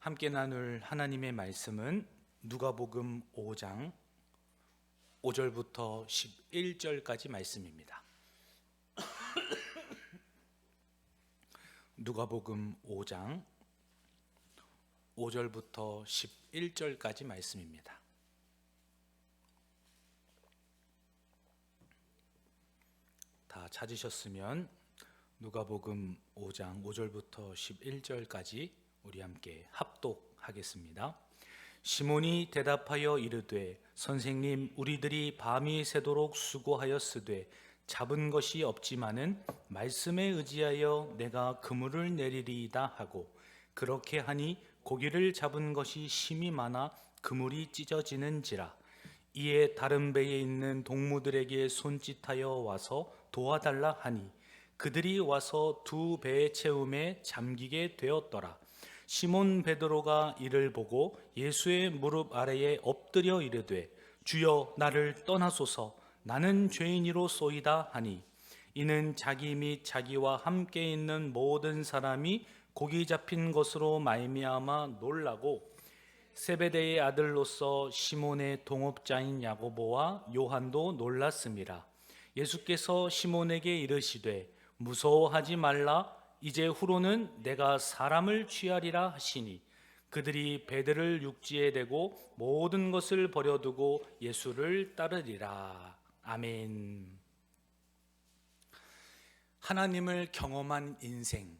함께 나눌 하나님의 말씀은 누가복음 5장 5절부터 11절까지 말씀입니다. 누가복음 5장 5절부터 11절까지 말씀입니다. 다 찾으셨으면 누가복음 5장 5절부터 11절까지 우리 함께 합독하겠습니다. 시몬이 대답하여 이르되 선생님, 우리들이 밤이 새도록 수고하였으되 잡은 것이 없지만은 말씀에 의지하여 내가 그물을 내리리이다 하고, 그렇게 하니 고기를 잡은 것이 심히 많아 그물이 찢어지는지라. 이에 다른 배에 있는 동무들에게 손짓하여 와서 도와달라 하니 그들이 와서 두 배의 채움에 잠기게 되었더라. 시몬 베드로가 이를 보고 예수의 무릎 아래에 엎드려 이르되 주여, 나를 떠나소서, 나는 죄인이로소이다 하니, 이는 자기 및 자기와 함께 있는 모든 사람이 고기 잡힌 것으로 말미암아 놀라고, 세베대의 아들로서 시몬의 동업자인 야고보와 요한도 놀랐습니다. 예수께서 시몬에게 이르시되 무서워하지 말라, 이제 후로는 내가 사람을 취하리라 하시니, 그들이 배들을 육지에 대고 모든 것을 버려두고 예수를 따르리라. 아멘. 하나님을 경험한 인생,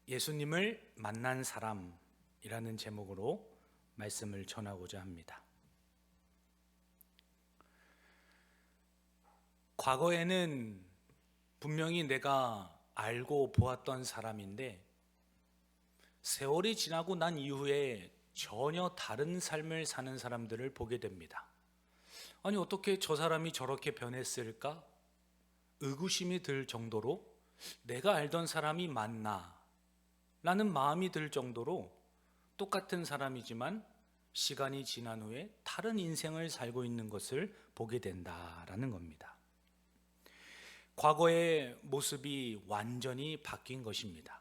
예수님을 만난 사람이라는 제목으로 말씀을 전하고자 합니다. 과거에는 분명히 내가 알고 보았던 사람인데 세월이 지나고 난 이후에 전혀 다른 삶을 사는 사람들을 보게 됩니다. 아니, 어떻게 저 사람이 저렇게 변했을까? 의구심이 들 정도로 내가 알던 사람이 맞나? 라는 마음이 들 정도로 똑같은 사람이지만 시간이 지난 후에 다른 인생을 살고 있는 것을 보게 된다라는 겁니다. 과거의 모습이 완전히 바뀐 것입니다.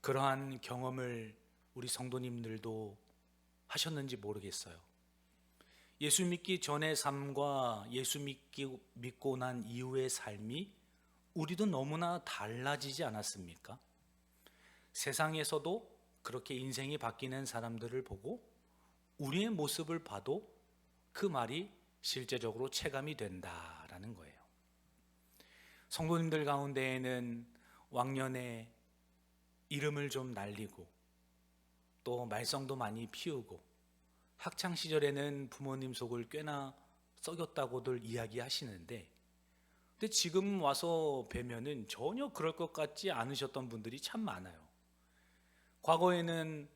그러한 경험을 우리 성도님들도 하셨는지 모르겠어요. 예수 믿기 전의 삶과 예수 믿고 난 이후의 삶이 우리도 너무나 달라지지 않았습니까? 세상에서도 그렇게 인생이 바뀌는 사람들을 보고 우리의 모습을 봐도 그 말이 실제적으로 체감이 된다라는 거예요. 성도님들 가운데에는 왕년에 이름을 좀 날리고 또 말썽도 많이 피우고 학창 시절에는 부모님 속을 꽤나 썩였다고들 이야기하시는데, 근데 지금 와서 뵈면은 전혀 그럴 것 같지 않으셨던 분들이 참 많아요. 과거에는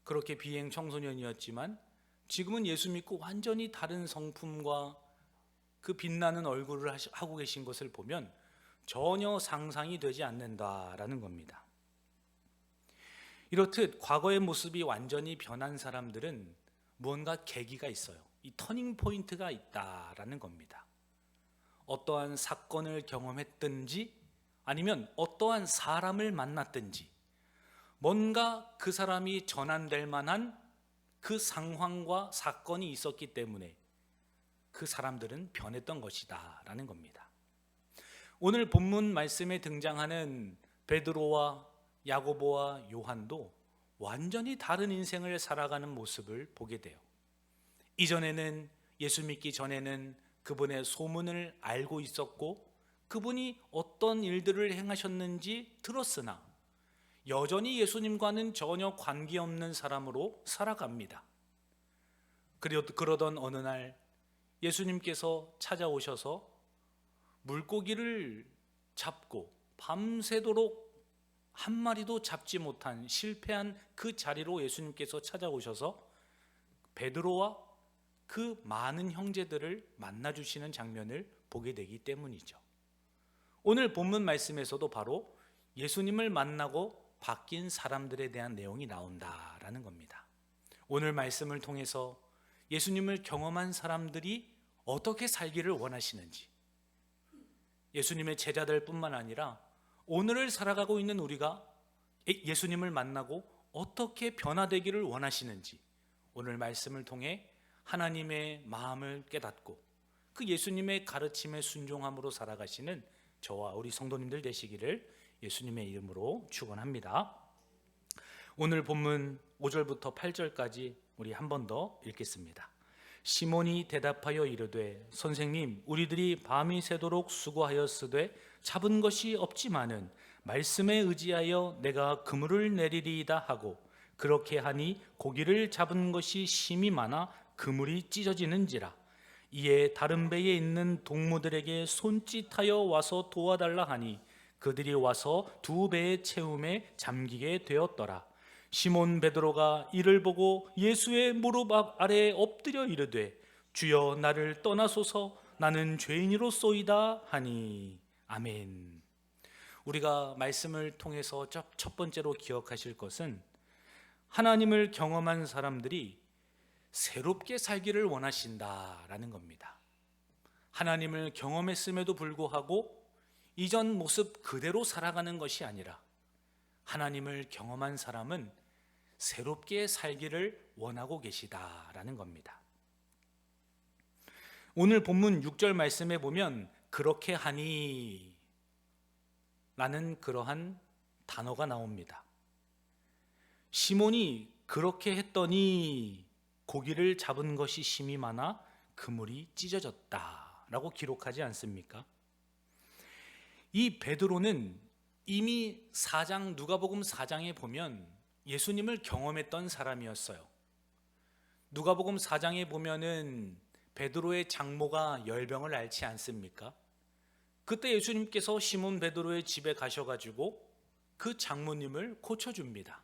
그렇게 비행 청소년이었지만 지금은 예수 믿고 완전히 다른 성품과 그 빛나는 얼굴을 하고 계신 것을 보면 전혀 상상이 되지 않는다라는 겁니다. 이렇듯 과거의 모습이 완전히 변한 사람들은 무언가 계기가 있어요. 이 터닝 포인트가 있다라는 겁니다. 어떠한 사건을 경험했든지 아니면 어떠한 사람을 만났든지 뭔가 그 사람이 전환될 만한 그 상황과 사건이 있었기 때문에 그 사람들은 변했던 것이다 라는 겁니다. 오늘 본문 말씀에 등장하는 베드로와 야고보와 요한도 완전히 다른 인생을 살아가는 모습을 보게 돼요. 이전에는, 예수 믿기 전에는 그분의 소문을 알고 있었고 그분이 어떤 일들을 행하셨는지 들었으나 여전히 예수님과는 전혀 관계없는 사람으로 살아갑니다. 그러던 어느 날 예수님께서 찾아오셔서 물고기를 잡고 밤새도록 한 마리도 잡지 못한 실패한 그 자리로 예수님께서 찾아오셔서 베드로와 그 많은 형제들을 만나주시는 장면을 보게 되기 때문이죠. 오늘 본문 말씀에서도 바로 예수님을 만나고 바뀐 사람들에 대한 내용이 나온다라는 겁니다. 오늘 말씀을 통해서 예수님을 경험한 사람들이 어떻게 살기를 원하시는지, 예수님의 제자들 뿐만 아니라 오늘을 살아가고 있는 우리가 예수님을 만나고 어떻게 변화되기를 원하시는지 오늘 말씀을 통해 하나님의 마음을 깨닫고 그 예수님의 가르침에 순종함으로 살아가시는 저와 우리 성도님들 되시기를 예수님의 이름으로 축원합니다. 오늘 본문 5절부터 8절까지 우리 한 번 더 읽겠습니다. 시몬이 대답하여 이르되 선생님, 우리들이 밤이 새도록 수고하였으되 잡은 것이 없지만은 말씀에 의지하여 내가 그물을 내리리이다 하고, 그렇게 하니 고기를 잡은 것이 심이 많아 그물이 찢어지는지라. 이에 다른 배에 있는 동무들에게 손짓하여 와서 도와달라 하니 그들이 와서 두 배의 채움에 잠기게 되었더라. 시몬 베드로가 이를 보고 예수의 무릎 아래에 엎드려 이르되 주여, 나를 떠나소서, 나는 죄인이로소이다 하니. 아멘. 우리가 말씀을 통해서 첫 번째로 기억하실 것은 하나님을 경험한 사람들이 새롭게 살기를 원하신다라는 겁니다. 하나님을 경험했음에도 불구하고 이전 모습 그대로 살아가는 것이 아니라 하나님을 경험한 사람은 새롭게 살기를 원하고 계시다라는 겁니다. 오늘 본문 6절 말씀에 보면 그렇게 하니 라는 그러한 단어가 나옵니다. 시몬이 그렇게 했더니 고기를 잡은 것이 심이 많아 그물이 찢어졌다라고 기록하지 않습니까? 이 베드로는 이미 누가복음 4장에 보면 예수님을 경험했던 사람이었어요. 누가복음 4장에 보면은 베드로의 장모가 열병을 앓지 않습니까? 그때 예수님께서 시몬 베드로의 집에 가셔가지고 그 장모님을 고쳐줍니다.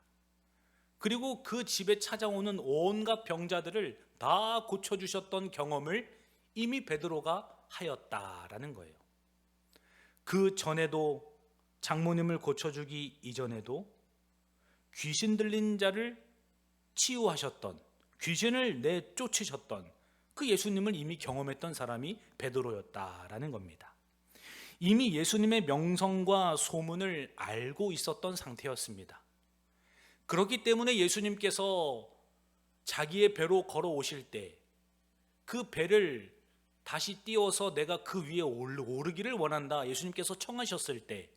그리고 그 집에 찾아오는 온갖 병자들을 다 고쳐주셨던 경험을 이미 베드로가 하였다라는 거예요. 그 전에도, 장모님을 고쳐주기 이전에도 귀신 들린 자를 치유하셨던, 귀신을 내쫓으셨던 그 예수님을 이미 경험했던 사람이 베드로였다라는 겁니다. 이미 예수님의 명성과 소문을 알고 있었던 상태였습니다. 그렇기 때문에 예수님께서 자기의 배로 걸어오실 때 그 배를 다시 띄워서 내가 그 위에 오르기를 원한다 예수님께서 청하셨을 때,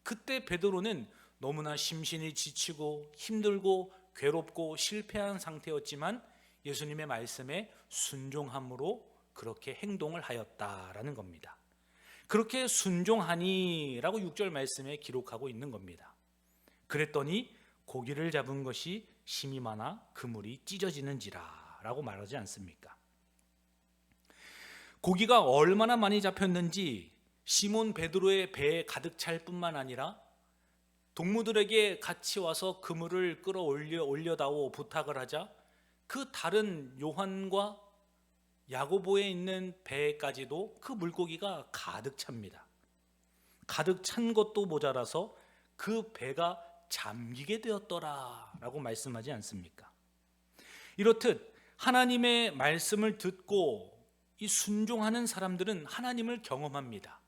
그때 베드로는 너무나 심신이 지치고 힘들고 괴롭고 실패한 상태였지만 예수님의 말씀에 순종함으로 그렇게 행동을 하였다라는 겁니다. 그렇게 순종하니라고 6절 말씀에 기록하고 있는 겁니다. 그랬더니 고기를 잡은 것이 심이 많아 그물이 찢어지는지라 라고 말하지 않습니까? 고기가 얼마나 많이 잡혔는지 시몬 베드로의 배에 가득 찰 뿐만 아니라 동무들에게 같이 와서 그물을 끌어올려다오 부탁을 하자 그 다른 요한과 야고보에 있는 배까지도 그 물고기가 가득 찹니다. 가득 찬 것도 모자라서 그 배가 잠기게 되었더라 라고 말씀하지 않습니까? 이렇듯 하나님의 말씀을 듣고 이 순종하는 사람들은 하나님을 경험합니다.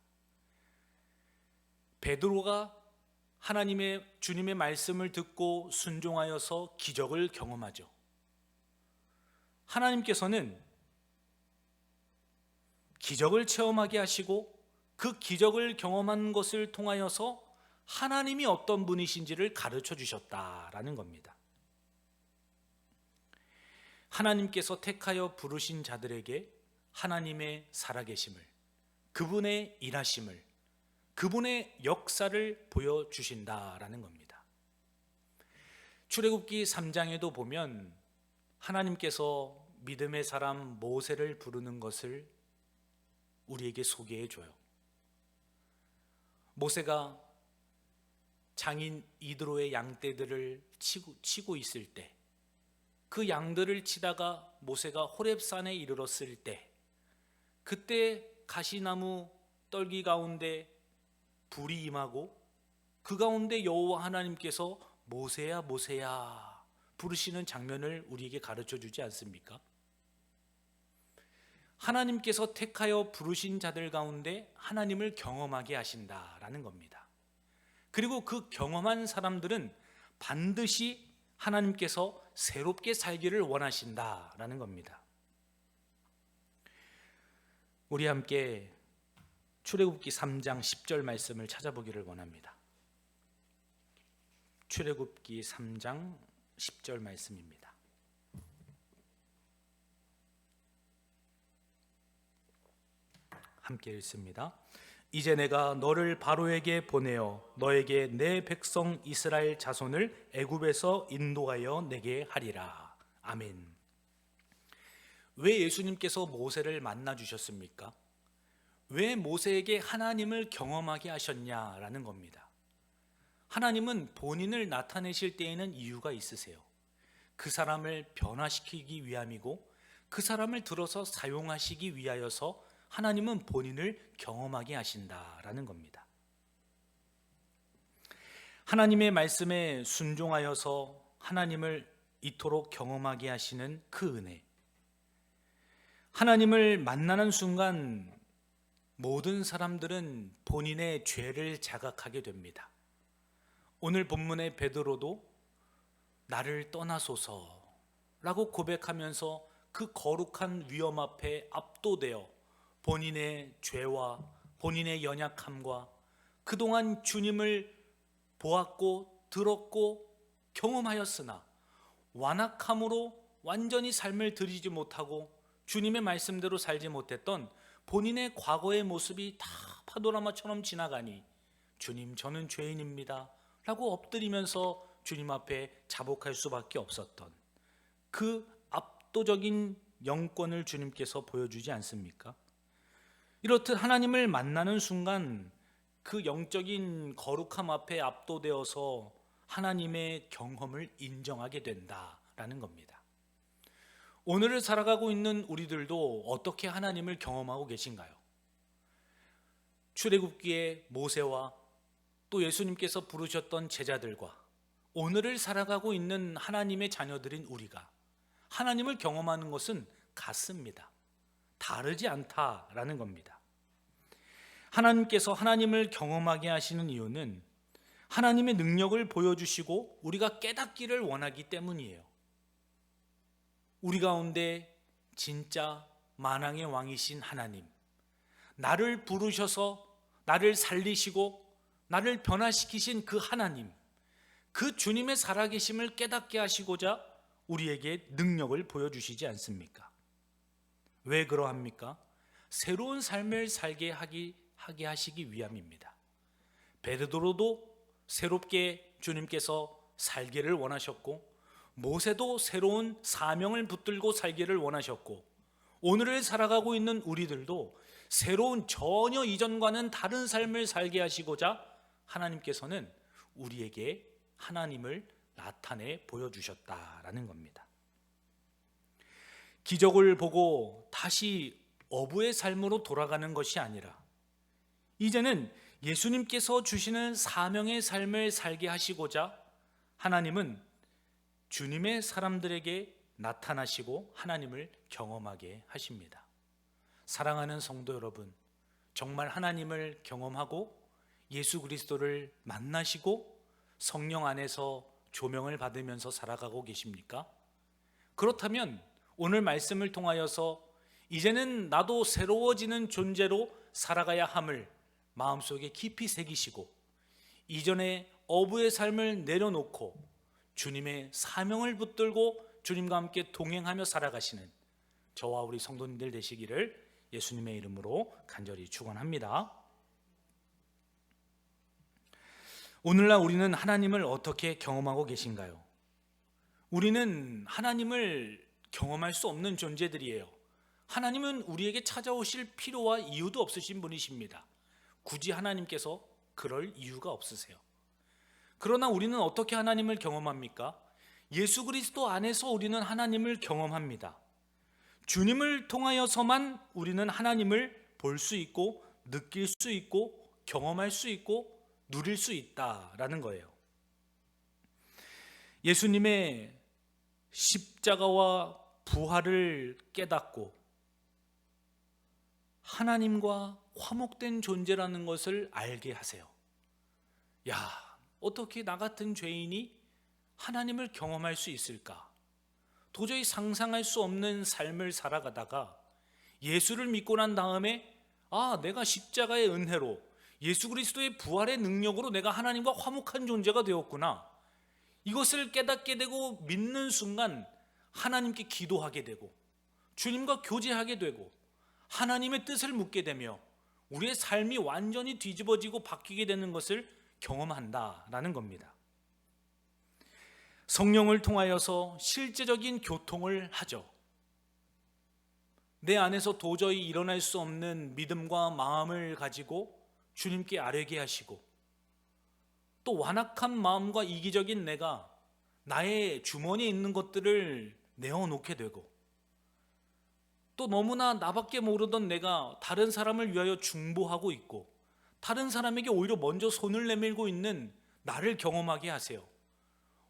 베드로가 주님의 말씀을 듣고 순종하여서 기적을 경험하죠. 하나님께서는 기적을 체험하게 하시고 그 기적을 경험한 것을 통하여서 하나님이 어떤 분이신지를 가르쳐 주셨다라는 겁니다. 하나님께서 택하여 부르신 자들에게 하나님의 살아계심을, 그분의 일하심을, 그분의 역사를 보여주신다라는 겁니다. 출애굽기 3장에도 보면 하나님께서 믿음의 사람 모세를 부르는 것을 우리에게 소개해 줘요. 모세가 장인 이드로의 양떼들을 치고 있을 때, 그 양들을 치다가 모세가 호렙산에 이르렀을 때, 그때 가시나무 떨기 가운데 불이 임하고 그 가운데 여호와 하나님께서 모세야 모세야 부르시는 장면을 우리에게 가르쳐 주지 않습니까? 하나님께서 택하여 부르신 자들 가운데 하나님을 경험하게 하신다라는 겁니다. 그리고 그 경험한 사람들은 반드시 하나님께서 새롭게 살기를 원하신다라는 겁니다. 우리 함께 출애굽기 3장 10절 말씀을 찾아보기를 원합니다. 출애굽기 3장 10절 말씀입니다. 함께 읽습니다. 이제 내가 너를 바로에게 보내어 너에게 내 백성 이스라엘 자손을 애굽에서 인도하여 내게 하리라. 아멘. 왜 예수님께서 모세를 만나 주셨습니까? 왜 모세에게 하나님을 경험하게 하셨냐라는 겁니다. 하나님은 본인을 나타내실 때에는 이유가 있으세요. 그 사람을 변화시키기 위함이고 그 사람을 들어서 사용하시기 위하여서 하나님은 본인을 경험하게 하신다라는 겁니다. 하나님의 말씀에 순종하여서 하나님을 이토록 경험하게 하시는 그 은혜, 하나님을 만나는 순간 모든 사람들은 본인의 죄를 자각하게 됩니다. 오늘 본문의 베드로도 나를 떠나소서라고 고백하면서 그 거룩한 위험 앞에 압도되어 본인의 죄와 본인의 연약함과 그동안 주님을 보았고 들었고 경험하였으나 완악함으로 완전히 삶을 드리지 못하고 주님의 말씀대로 살지 못했던 본인의 과거의 모습이 다 파도라마처럼 지나가니 주님, 저는 죄인입니다 라고 엎드리면서 주님 앞에 자복할 수밖에 없었던 그 압도적인 영권을 주님께서 보여주지 않습니까? 이렇듯 하나님을 만나는 순간 그 영적인 거룩함 앞에 압도되어서 하나님의 경험을 인정하게 된다라는 겁니다. 오늘을 살아가고 있는 우리들도 어떻게 하나님을 경험하고 계신가요? 출애굽기의 모세와 또 예수님께서 부르셨던 제자들과 오늘을 살아가고 있는 하나님의 자녀들인 우리가 하나님을 경험하는 것은 같습니다. 다르지 않다라는 겁니다. 하나님께서 하나님을 경험하게 하시는 이유는 하나님의 능력을 보여주시고 우리가 깨닫기를 원하기 때문이에요. 우리 가운데 진짜 만왕의 왕이신 하나님, 나를 부르셔서 나를 살리시고 나를 변화시키신 그 하나님, 그 주님의 살아계심을 깨닫게 하시고자 우리에게 능력을 보여주시지 않습니까? 왜 그러합니까? 새로운 삶을 살게 하게 하시기 위함입니다. 베드로도 새롭게 주님께서 살기를 원하셨고 모세도 새로운 사명을 붙들고 살기를 원하셨고 오늘을 살아가고 있는 우리들도 새로운 전혀 이전과는 다른 삶을 살게 하시고자 하나님께서는 우리에게 하나님을 나타내 보여주셨다라는 겁니다. 기적을 보고 다시 어부의 삶으로 돌아가는 것이 아니라 이제는 예수님께서 주시는 사명의 삶을 살게 하시고자 하나님은 주님의 사람들에게 나타나시고 하나님을 경험하게 하십니다. 사랑하는 성도 여러분, 정말 하나님을 경험하고 예수 그리스도를 만나시고 성령 안에서 조명을 받으면서 살아가고 계십니까? 그렇다면 오늘 말씀을 통하여서 이제는 나도 새로워지는 존재로 살아가야 함을 마음속에 깊이 새기시고 이전의 어부의 삶을 내려놓고 주님의 사명을 붙들고 주님과 함께 동행하며 살아가시는 저와 우리 성도님들 되시기를 예수님의 이름으로 간절히 축원합니다. 오늘날 우리는 하나님을 어떻게 경험하고 계신가요? 우리는 하나님을 경험할 수 없는 존재들이에요. 하나님은 우리에게 찾아오실 필요와 이유도 없으신 분이십니다. 굳이 하나님께서 그럴 이유가 없으세요. 그러나 우리는 어떻게 하나님을 경험합니까? 예수 그리스도 안에서 우리는 하나님을 경험합니다. 주님을 통하여서만 우리는 하나님을 볼 수 있고 느낄 수 있고 경험할 수 있고 누릴 수 있다라는 거예요. 예수님의 십자가와 부활을 깨닫고 하나님과 화목된 존재라는 것을 알게 하세요. 야, 어떻게 나 같은 죄인이 하나님을 경험할 수 있을까? 도저히 상상할 수 없는 삶을 살아가다가 예수를 믿고 난 다음에 내가 십자가의 은혜로 예수 그리스도의 부활의 능력으로 내가 하나님과 화목한 존재가 되었구나. 이것을 깨닫게 되고 믿는 순간 하나님께 기도하게 되고 주님과 교제하게 되고 하나님의 뜻을 묻게 되며 우리의 삶이 완전히 뒤집어지고 바뀌게 되는 것을 경험한다라는 겁니다. 성령을 통하여서 실제적인 교통을 하죠. 내 안에서 도저히 일어날 수 없는 믿음과 마음을 가지고 주님께 아뢰게 하시고, 또 완악한 마음과 이기적인 내가 나의 주머니에 있는 것들을 내어놓게 되고, 또 너무나 나밖에 모르던 내가 다른 사람을 위하여 중보하고 있고 다른 사람에게 오히려 먼저 손을 내밀고 있는 나를 경험하게 하세요.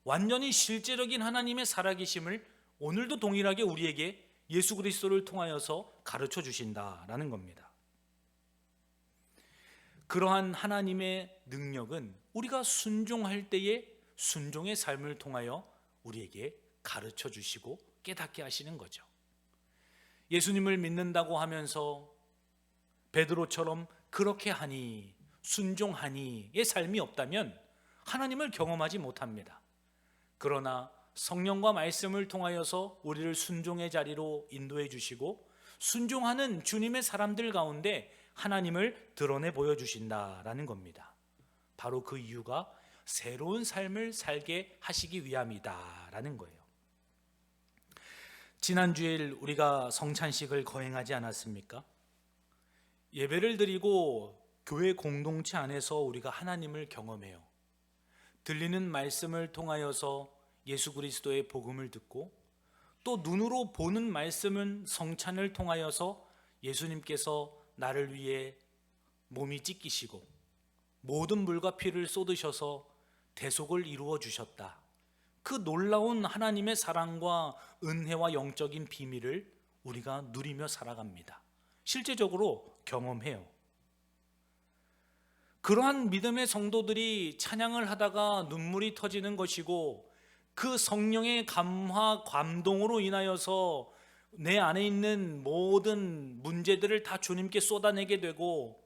완전히 실제적인 하나님의 살아계심을 오늘도 동일하게 우리에게 예수 그리스도를 통하여서 가르쳐 주신다라는 겁니다. 그러한 하나님의 능력은 우리가 순종할 때에 순종의 삶을 통하여 우리에게 가르쳐 주시고 깨닫게 하시는 거죠. 예수님을 믿는다고 하면서 베드로처럼 그렇게 하니 순종하니의 삶이 없다면 하나님을 경험하지 못합니다. 그러나 성령과 말씀을 통하여서 우리를 순종의 자리로 인도해 주시고 순종하는 주님의 사람들 가운데 하나님을 드러내 보여주신다라는 겁니다. 바로 그 이유가 새로운 삶을 살게 하시기 위함이다라는 거예요. 지난 주일 우리가 성찬식을 거행하지 않았습니까? 예배를 드리고 교회 공동체 안에서 우리가 하나님을 경험해요. 들리는 말씀을 통하여서 예수 그리스도의 복음을 듣고 또 눈으로 보는 말씀은 성찬을 통하여서 예수님께서 나를 위해 몸이 찢기시고 모든 물과 피를 쏟으셔서 대속을 이루어 주셨다. 그 놀라운 하나님의 사랑과 은혜와 영적인 비밀을 우리가 누리며 살아갑니다. 실제적으로 경험해요. 그러한 믿음의 성도들이 찬양을 하다가 눈물이 터지는 것이고 그 성령의 감화, 감동으로 인하여서 내 안에 있는 모든 문제들을 다 주님께 쏟아내게 되고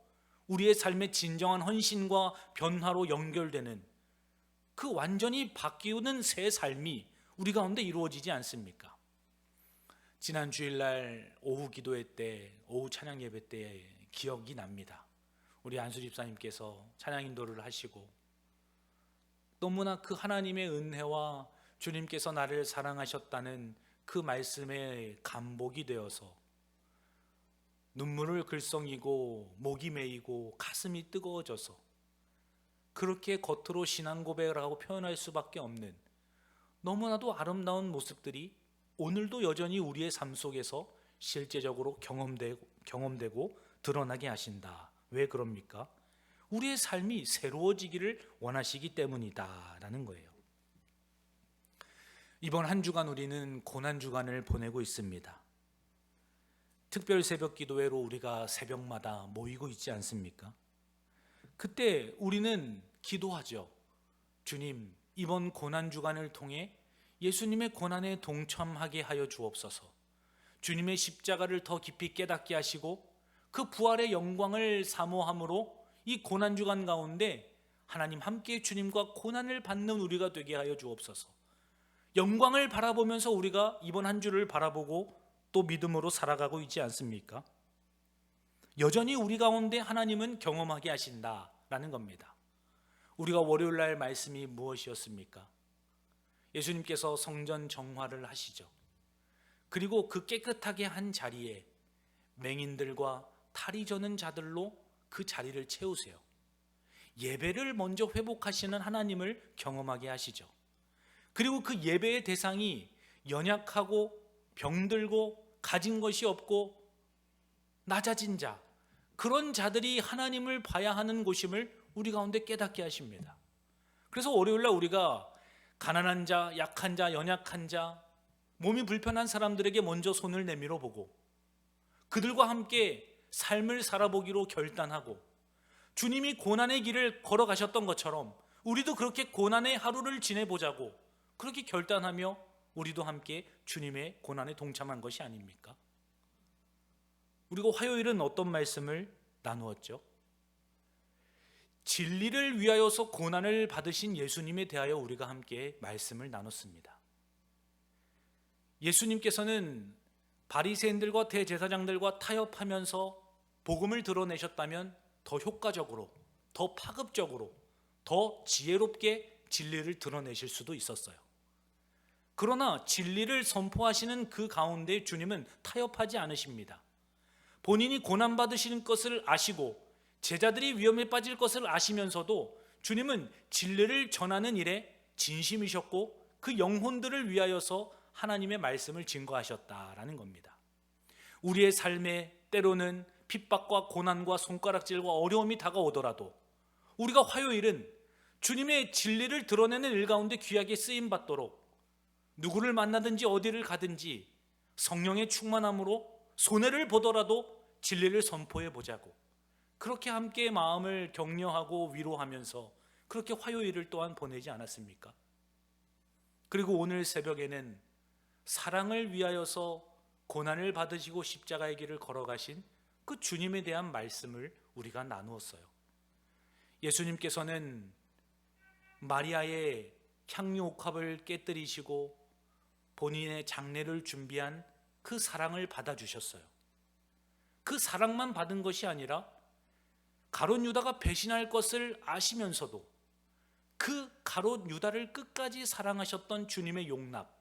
우리의 삶의 진정한 헌신과 변화로 연결되는 그 완전히 바뀌는 새 삶이 우리 가운데 이루어지지 않습니까? 지난 주일날 오후 기도회 때, 오후 찬양 예배 때 기억이 납니다. 우리 안수 집사님께서 찬양 인도를 하시고 너무나 그 하나님의 은혜와 주님께서 나를 사랑하셨다는 그 말씀에 감복이 되어서 눈물을 글썽이고 목이 메이고 가슴이 뜨거워져서 그렇게 겉으로 신앙 고백을 하고 표현할 수밖에 없는 너무나도 아름다운 모습들이 오늘도 여전히 우리의 삶 속에서 실제적으로 경험되고 드러나게 하신다. 왜 그럽니까? 우리의 삶이 새로워지기를 원하시기 때문이다라는 거예요. 이번 한 주간 우리는 고난주간을 보내고 있습니다. 특별 새벽 기도회로 우리가 새벽마다 모이고 있지 않습니까? 그때 우리는 기도하죠. 주님, 이번 고난주간을 통해 예수님의 고난에 동참하게 하여 주옵소서. 주님의 십자가를 더 깊이 깨닫게 하시고 그 부활의 영광을 사모함으로 이 고난주간 가운데 하나님 함께 주님과 고난을 받는 우리가 되게 하여 주옵소서. 영광을 바라보면서 우리가 이번 한 주를 바라보고 또 믿음으로 살아가고 있지 않습니까? 여전히 우리 가운데 하나님은 경험하게 하신다라는 겁니다. 우리가 월요일 날 말씀이 무엇이었습니까? 예수님께서 성전 정화를 하시죠. 그리고 그 깨끗하게 한 자리에 맹인들과 탈이 저는 자들로 그 자리를 채우세요. 예배를 먼저 회복하시는 하나님을 경험하게 하시죠. 그리고 그 예배의 대상이 연약하고 병들고 가진 것이 없고 낮아진 자, 그런 자들이 하나님을 봐야 하는 곳임을 우리 가운데 깨닫게 하십니다. 그래서 월요일날 우리가 가난한 자, 약한 자, 연약한 자, 몸이 불편한 사람들에게 먼저 손을 내밀어 보고 그들과 함께 삶을 살아보기로 결단하고 주님이 고난의 길을 걸어가셨던 것처럼 우리도 그렇게 고난의 하루를 지내보자고 그렇게 결단하며 우리도 함께 주님의 고난에 동참한 것이 아닙니까? 우리가 화요일은 어떤 말씀을 나누었죠? 진리를 위하여서 고난을 받으신 예수님에 대하여 우리가 함께 말씀을 나눴습니다. 예수님께서는 바리새인들과 대제사장들과 타협하면서 복음을 드러내셨다면 더 효과적으로, 더 파급적으로, 더 지혜롭게 진리를 드러내실 수도 있었어요. 그러나 진리를 선포하시는 그 가운데 주님은 타협하지 않으십니다. 본인이 고난받으시는 것을 아시고 제자들이 위험에 빠질 것을 아시면서도 주님은 진리를 전하는 일에 진심이셨고 그 영혼들을 위하여서 하나님의 말씀을 증거하셨다라는 겁니다. 우리의 삶에 때로는 핍박과 고난과 손가락질과 어려움이 다가오더라도 우리가 화요일은 주님의 진리를 드러내는 일 가운데 귀하게 쓰임받도록 누구를 만나든지 어디를 가든지 성령의 충만함으로 손해를 보더라도 진리를 선포해 보자고, 그렇게 함께 마음을 격려하고 위로하면서 그렇게 화요일을 또한 보내지 않았습니까? 그리고 오늘 새벽에는 사랑을 위하여서 고난을 받으시고 십자가의 길을 걸어가신 그 주님에 대한 말씀을 우리가 나누었어요. 예수님께서는 마리아의 향유 옥합을 깨뜨리시고 본인의 장례를 준비한 그 사랑을 받아주셨어요. 그 사랑만 받은 것이 아니라 가룟 유다가 배신할 것을 아시면서도 그 가룟 유다를 끝까지 사랑하셨던 주님의 용납,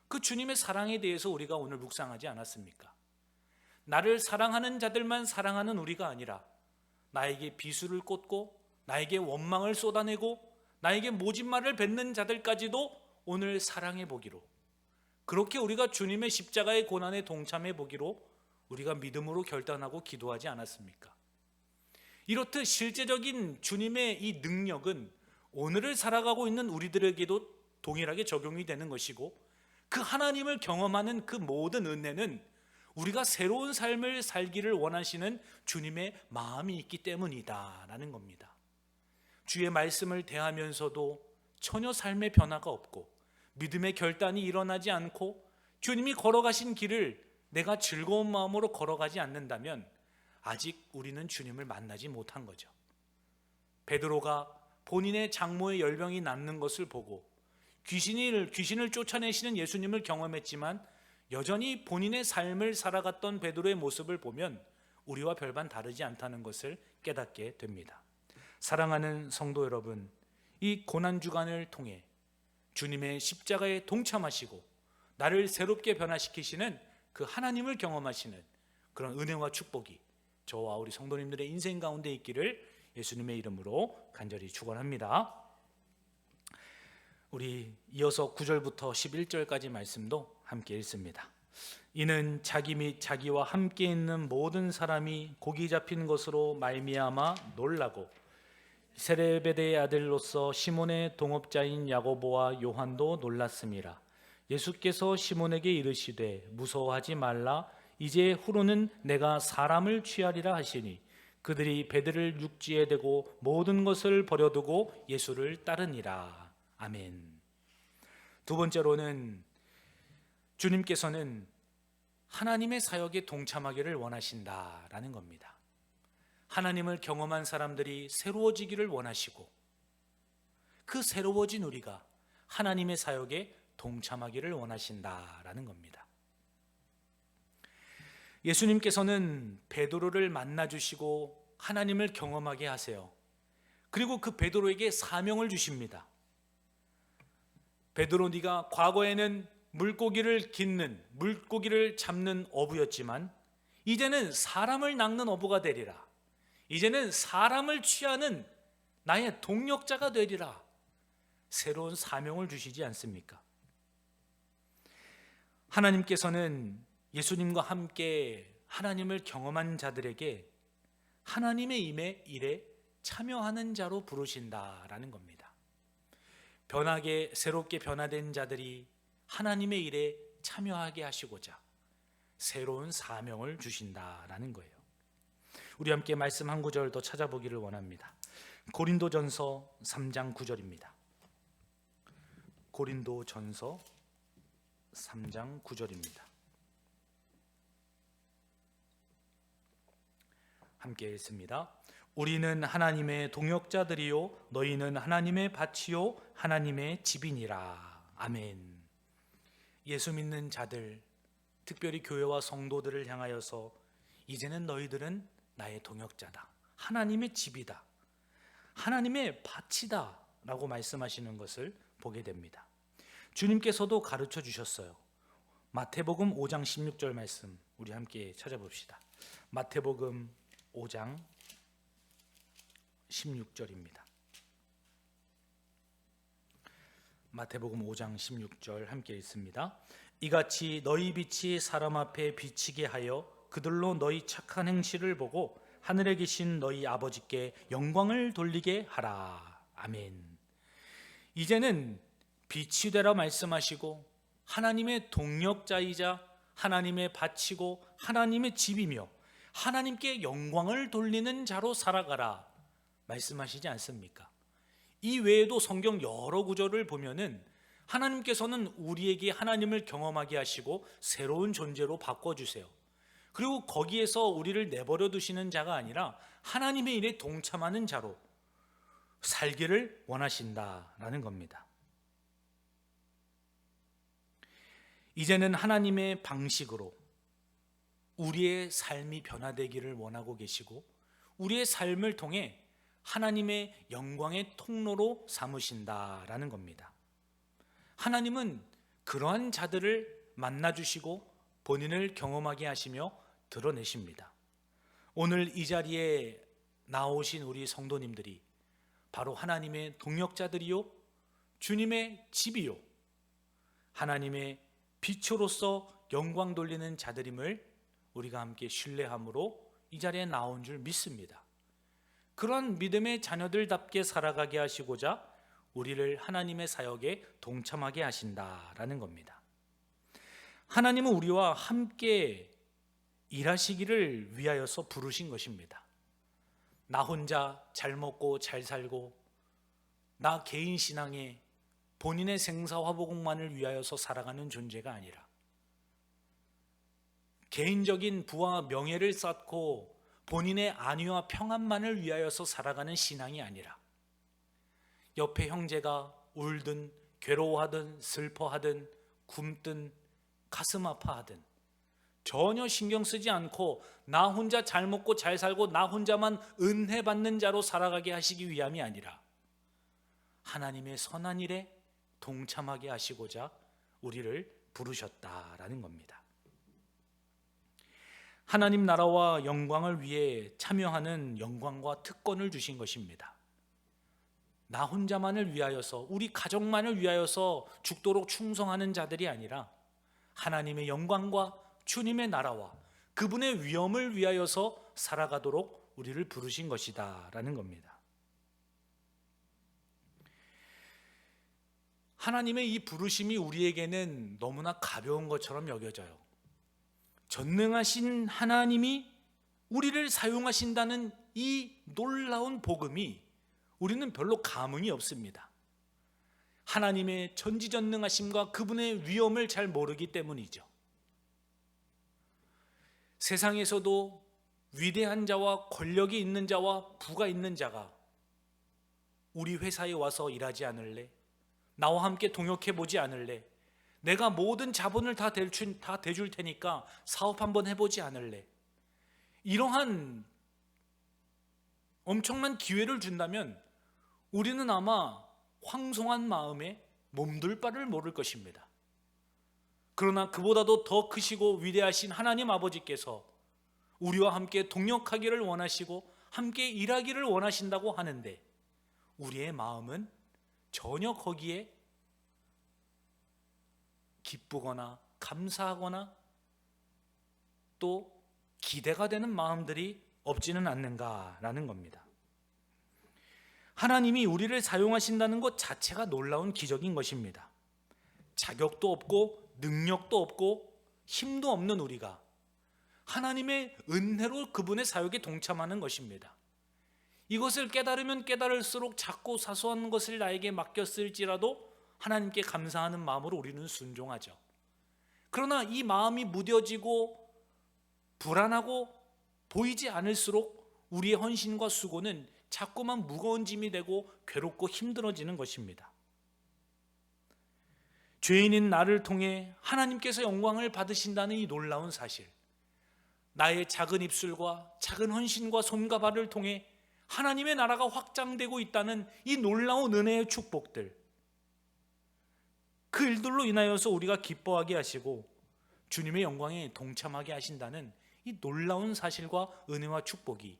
그 주님의 사랑에 대해서 우리가 오늘 묵상하지 않았습니까? 나를 사랑하는 자들만 사랑하는 우리가 아니라 나에게 비수를 꽂고 나에게 원망을 쏟아내고 나에게 모진말을 뱉는 자들까지도 오늘 사랑해 보기로, 그렇게 우리가 주님의 십자가의 고난에 동참해 보기로 우리가 믿음으로 결단하고 기도하지 않았습니까? 이렇듯 실제적인 주님의 이 능력은 오늘을 살아가고 있는 우리들에게도 동일하게 적용이 되는 것이고, 그 하나님을 경험하는 그 모든 은혜는 우리가 새로운 삶을 살기를 원하시는 주님의 마음이 있기 때문이다라는 겁니다. 주의 말씀을 대하면서도 전혀 삶의 변화가 없고 믿음의 결단이 일어나지 않고 주님이 걸어가신 길을 내가 즐거운 마음으로 걸어가지 않는다면 아직 우리는 주님을 만나지 못한 거죠. 베드로가 본인의 장모의 열병이 낫는 것을 보고 귀신을 쫓아내시는 예수님을 경험했지만 여전히 본인의 삶을 살아갔던 베드로의 모습을 보면 우리와 별반 다르지 않다는 것을 깨닫게 됩니다. 사랑하는 성도 여러분, 이 고난주간을 통해 주님의 십자가에 동참하시고 나를 새롭게 변화시키시는 그 하나님을 경험하시는 그런 은혜와 축복이 저와 우리 성도님들의 인생 가운데 있기를 예수님의 이름으로 간절히 축원합니다. 우리 이어서 9절부터 11절까지 말씀도 함께 읽습니다. 이는 자기 및 자기와 함께 있는 모든 사람이 고기 잡힌 것으로 말미암아 놀라고 세레베대의 아들로서 시몬의 동업자인 야고보와 요한도 놀랐음이라. 예수께서 시몬에게 이르시되 무서워하지 말라. 이제 후로는 내가 사람을 취하리라 하시니 그들이 배들을 육지에 대고 모든 것을 버려두고 예수를 따르니라. 아멘. 두 번째로는 주님께서는 하나님의 사역에 동참하기를 원하신다라는 겁니다. 하나님을 경험한 사람들이 새로워지기를 원하시고 그 새로워진 우리가 하나님의 사역에 동참하기를 원하신다라는 겁니다. 예수님께서는 베드로를 만나주시고 하나님을 경험하게 하세요. 그리고 그 베드로에게 사명을 주십니다. 베드로, 네가 과거에는 물고기를 잡는 어부였지만 이제는 사람을 낚는 어부가 되리라. 이제는 사람을 취하는 나의 동력자가 되리라. 새로운 사명을 주시지 않습니까? 하나님께서는 예수님과 함께 하나님을 경험한 자들에게 하나님의 일에 참여하는 자로 부르신다라는 겁니다. 변하게 새롭게 변화된 자들이 하나님의 일에 참여하게 하시고자 새로운 사명을 주신다라는 거예요. 우리 함께 말씀 한 구절 더 찾아보기를 원합니다. 고린도전서 3장 9절입니다. 고린도전서 3장 9절입니다. 함께 읽습니다. 우리는 하나님의 동역자들이요 너희는 하나님의 밭이요 하나님의 집이니라. 아멘. 예수 믿는 자들, 특별히 교회와 성도들을 향하여서 이제는 너희들은 나의 동역자다, 하나님의 집이다, 하나님의 밭이다 라고 말씀하시는 것을 보게 됩니다. 주님께서도 가르쳐 주셨어요. 마태복음 5장 16절 말씀 우리 함께 찾아봅시다. 마태복음 5장 16절입니다. 마태복음 5장 16절 함께 읽습니다. 이같이 너희 빛이 사람 앞에 비치게 하여 그들로 너희 착한 행실을 보고 하늘에 계신 너희 아버지께 영광을 돌리게 하라. 아멘. 이제는 빛이 되라 말씀하시고 하나님의 동역자이자 하나님의 밭이고 하나님의 집이며 하나님께 영광을 돌리는 자로 살아가라 말씀하시지 않습니까? 이 외에도 성경 여러 구절을 보면은 하나님께서는 우리에게 하나님을 경험하게 하시고 새로운 존재로 바꿔주세요. 그리고 거기에서 우리를 내버려 두시는 자가 아니라 하나님의 일에 동참하는 자로 살기를 원하신다라는 겁니다. 이제는 하나님의 방식으로 우리의 삶이 변화되기를 원하고 계시고 우리의 삶을 통해 하나님의 영광의 통로로 삼으신다라는 겁니다. 하나님은 그러한 자들을 만나주시고 본인을 경험하게 하시며 드러내십니다. 오늘 이 자리에 나오신 우리 성도님들이 바로 하나님의 동역자들이요 주님의 집이요 하나님의 빛으로서 영광 돌리는 자들임을 우리가 함께 신뢰함으로 이 자리에 나온 줄 믿습니다. 그런 믿음의 자녀들답게 살아가게 하시고자 우리를 하나님의 사역에 동참하게 하신다라는 겁니다. 하나님은 우리와 함께 일하시기를 위하여서 부르신 것입니다. 나 혼자 잘 먹고 잘 살고 나 개인 신앙에 본인의 생사화복만을 위하여서 살아가는 존재가 아니라 개인적인 부와 명예를 쌓고 본인의 안위와 평안만을 위하여서 살아가는 신앙이 아니라 옆에 형제가 울든 괴로워하든 슬퍼하든 굶든 가슴 아파하든 전혀 신경 쓰지 않고 나 혼자 잘 먹고 잘 살고 나 혼자만 은혜 받는 자로 살아가게 하시기 위함이 아니라 하나님의 선한 일에 동참하게 하시고자 우리를 부르셨다라는 겁니다. 하나님 나라와 영광을 위해 참여하는 영광과 특권을 주신 것입니다. 나 혼자만을 위하여서 우리 가족만을 위하여서 죽도록 충성하는 자들이 아니라 하나님의 영광과 주님의 나라와 그분의 위엄을 위하여서 살아가도록 우리를 부르신 것이다 라는 겁니다. 하나님의 이 부르심이 우리에게는 너무나 가벼운 것처럼 여겨져요. 전능하신 하나님이 우리를 사용하신다는 이 놀라운 복음이 우리는 별로 감흥이 없습니다. 하나님의 전지전능하심과 그분의 위엄을 잘 모르기 때문이죠. 세상에서도 위대한 자와 권력이 있는 자와 부가 있는 자가 우리 회사에 와서 일하지 않을래? 나와 함께 동역해보지 않을래? 내가 모든 자본을 다 대줄 테니까 사업 한번 해보지 않을래? 이러한 엄청난 기회를 준다면 우리는 아마 황송한 마음에 몸둘 바를 모를 것입니다. 그러나 그보다도 더 크시고 위대하신 하나님 아버지께서 우리와 함께 동역하기를 원하시고 함께 일하기를 원하신다고 하는데 우리의 마음은 전혀 거기에 기쁘거나 감사하거나 또 기대가 되는 마음들이 없지는 않는가라는 겁니다. 하나님이 우리를 사용하신다는 것 자체가 놀라운 기적인 것입니다. 자격도 없고 능력도 없고 힘도 없는 우리가 하나님의 은혜로 그분의 사역에 동참하는 것입니다. 이것을 깨달으면 깨달을수록 작고 사소한 것을 나에게 맡겼을지라도 하나님께 감사하는 마음으로 우리는 순종하죠. 그러나 이 마음이 무뎌지고 불안하고 보이지 않을수록 우리의 헌신과 수고는 자꾸만 무거운 짐이 되고 괴롭고 힘들어지는 것입니다. 죄인인 나를 통해 하나님께서 영광을 받으신다는 이 놀라운 사실, 나의 작은 입술과 작은 헌신과 손과 발을 통해 하나님의 나라가 확장되고 있다는 이 놀라운 은혜의 축복들, 그 일들로 인하여서 우리가 기뻐하게 하시고 주님의 영광에 동참하게 하신다는 이 놀라운 사실과 은혜와 축복이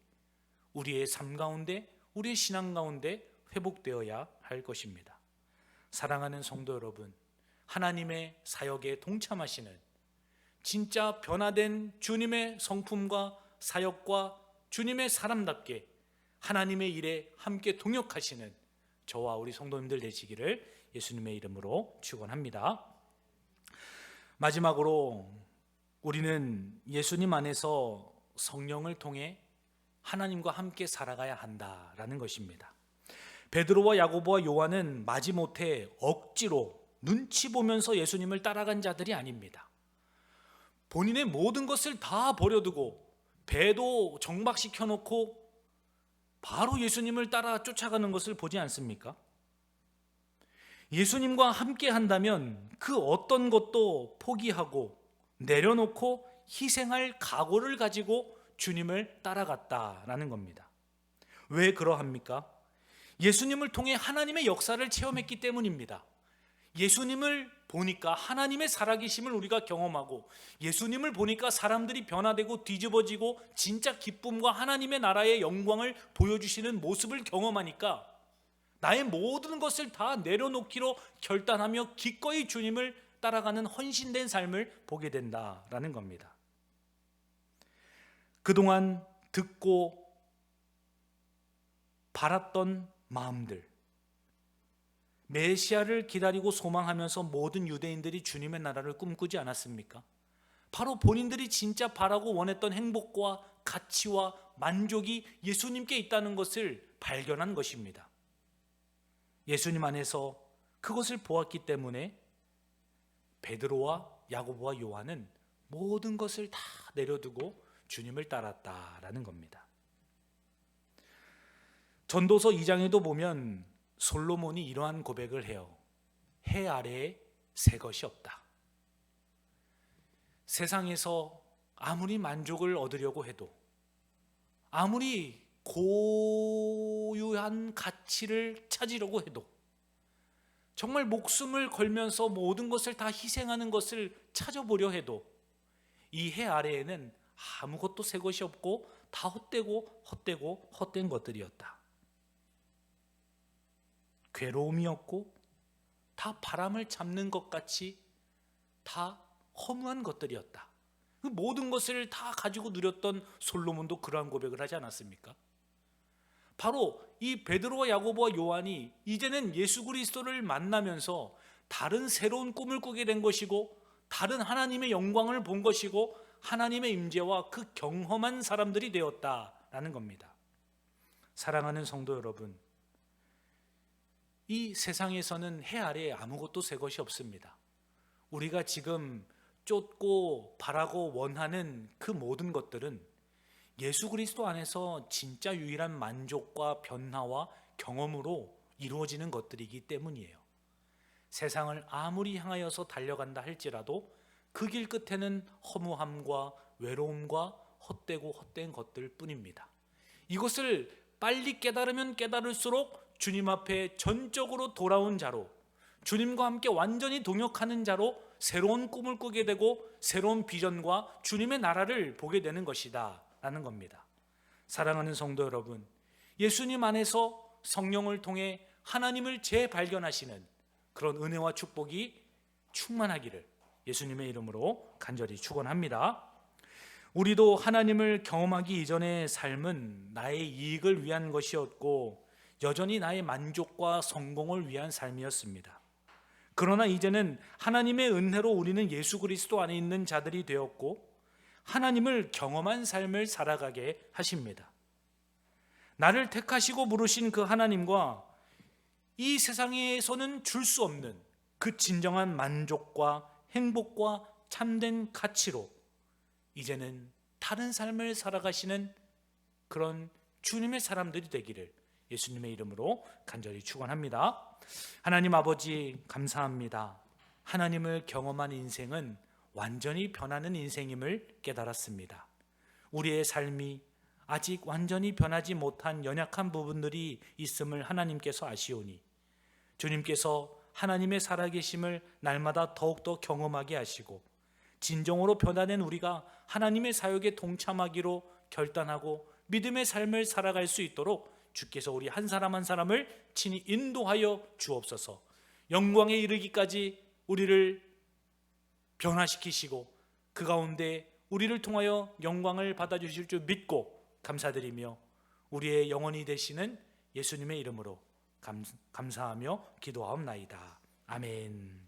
우리의 삶 가운데, 우리의 신앙 가운데 회복되어야 할 것입니다. 사랑하는 성도 여러분, 하나님의 사역에 동참하시는 진짜 변화된 주님의 성품과 사역과 주님의 사람답게 하나님의 일에 함께 동역하시는 저와 우리 성도님들 되시기를 예수님의 이름으로 축원합니다. 마지막으로 우리는 예수님 안에서 성령을 통해 하나님과 함께 살아가야 한다라는 것입니다. 베드로와 야고보와 요한은 마지못해 억지로 눈치 보면서 예수님을 따라간 자들이 아닙니다. 본인의 모든 것을 다 버려두고 배도 정박시켜 놓고 바로 예수님을 따라 쫓아가는 것을 보지 않습니까? 예수님과 함께 한다면 그 어떤 것도 포기하고 내려놓고 희생할 각오를 가지고 주님을 따라갔다라는 겁니다. 왜 그러합니까? 예수님을 통해 하나님의 역사를 체험했기 때문입니다. 예수님을 보니까 하나님의 살아계심을 우리가 경험하고, 예수님을 보니까 사람들이 변화되고 뒤집어지고 진짜 기쁨과 하나님의 나라의 영광을 보여주시는 모습을 경험하니까 나의 모든 것을 다 내려놓기로 결단하며 기꺼이 주님을 따라가는 헌신된 삶을 보게 된다라는 겁니다. 그동안 듣고 바랐던 마음들, 메시아를 기다리고 소망하면서 모든 유대인들이 주님의 나라를 꿈꾸지 않았습니까? 바로 본인들이 진짜 바라고 원했던 행복과 가치와 만족이 예수님께 있다는 것을 발견한 것입니다. 예수님 안에서 그것을 보았기 때문에 베드로와 야고보와 요한은 모든 것을 다 내려두고 주님을 따랐다라는 겁니다. 전도서 2장에도 보면 솔로몬이 이러한 고백을 해요. 해 아래에 새 것이 없다. 세상에서 아무리 만족을 얻으려고 해도, 아무리 고유한 가치를 찾으려고 해도, 정말 목숨을 걸면서 모든 것을 다 희생하는 것을 찾아보려 해도 이 해 아래에는 아무것도 새 것이 없고 다 헛된 것들이었다. 괴로움이었고 다 바람을 잡는 것 같이 다 허무한 것들이었다. 그 모든 것을 다 가지고 누렸던 솔로몬도 그러한 고백을 하지 않았습니까? 바로 이 베드로와 야고보와 요한이 이제는 예수 그리스도를 만나면서 다른 새로운 꿈을 꾸게 된 것이고, 다른 하나님의 영광을 본 것이고, 하나님의 임재와 그 경험한 사람들이 되었다라는 겁니다. 사랑하는 성도 여러분, 이 세상에서는 해 아래에 아무것도 새 것이 없습니다. 우리가 지금 쫓고 바라고 원하는 그 모든 것들은 예수 그리스도 안에서 진짜 유일한 만족과 변화와 경험으로 이루어지는 것들이기 때문이에요. 세상을 아무리 향하여서 달려간다 할지라도 그 길 끝에는 허무함과 외로움과 헛된 것들 뿐입니다. 이것을 빨리 깨달으면 깨달을수록 주님 앞에 전적으로 돌아온 자로, 주님과 함께 완전히 동역하는 자로 새로운 꿈을 꾸게 되고 새로운 비전과 주님의 나라를 보게 되는 것이다 라는 겁니다. 사랑하는 성도 여러분, 예수님 안에서 성령을 통해 하나님을 재발견하시는 그런 은혜와 축복이 충만하기를 예수님의 이름으로 간절히 축원합니다. 우리도 하나님을 경험하기 이전의 삶은 나의 이익을 위한 것이었고 여전히 나의 만족과 성공을 위한 삶이었습니다. 그러나 이제는 하나님의 은혜로 우리는 예수 그리스도 안에 있는 자들이 되었고 하나님을 경험한 삶을 살아가게 하십니다. 나를 택하시고 부르신 그 하나님과 이 세상에서는 줄 수 없는 그 진정한 만족과 행복과 참된 가치로 이제는 다른 삶을 살아가시는 그런 주님의 사람들이 되기를 예수님의 이름으로 간절히 축원합니다. 하나님 아버지 감사합니다. 하나님을 경험한 인생은 완전히 변하는 인생임을 깨달았습니다. 우리의 삶이 아직 완전히 변하지 못한 연약한 부분들이 있음을 하나님께서 아시오니 주님께서 하나님의 살아계심을 날마다 더욱더 경험하게 하시고 진정으로 변화된 우리가 하나님의 사역에 동참하기로 결단하고 믿음의 삶을 살아갈 수 있도록 주께서 우리 한 사람 한 사람을 친히 인도하여 주옵소서. 영광에 이르기까지 우리를 변화시키시고 그 가운데 우리를 통하여 영광을 받아주실 줄 믿고 감사드리며 우리의 영원히 되시는 예수님의 이름으로 감사하며 기도하옵나이다. 아멘.